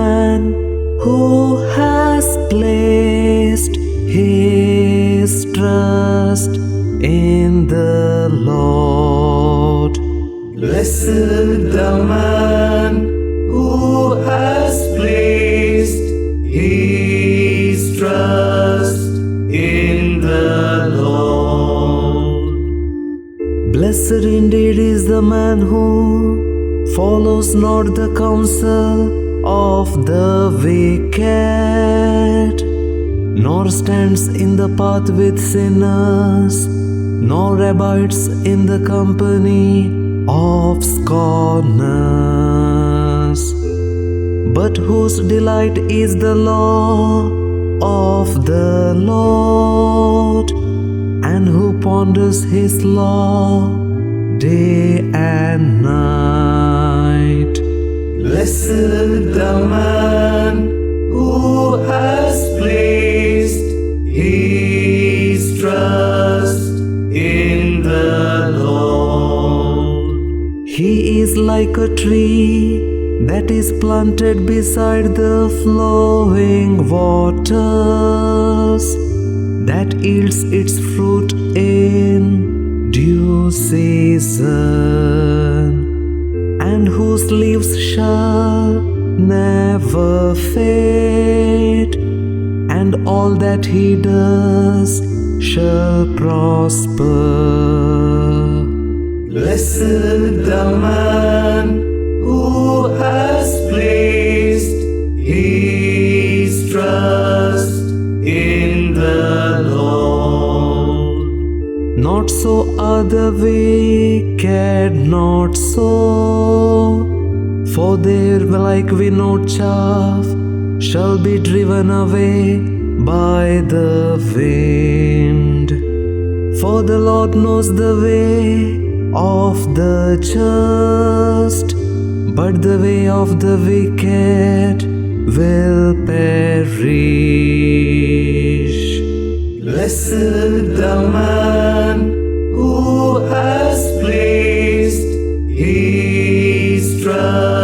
man who has placed his trust in the Lord. Blessed the man who has placed his trust in the Lord. Blessed indeed is the man who follows not the counsel of the wicked, nor stands in the path with sinners, nor abides in the company of scorners, but whose delight is the law of the Lord, and who ponders his law day and night. Blessed the man who has placed his trust in the Lord. He is like a tree that is planted beside the flowing waters, that yields its fruit in due season, and whose leaves shall never fade, and all that he does shall prosper. Blessed the man who has placed his trust in the Lord. Not so are the wicked, not so, for they like winnowed chaff shall be driven away by the wind. For the Lord knows the way of the just, but the way of the wicked will perish. Blessed the man who has placed his trust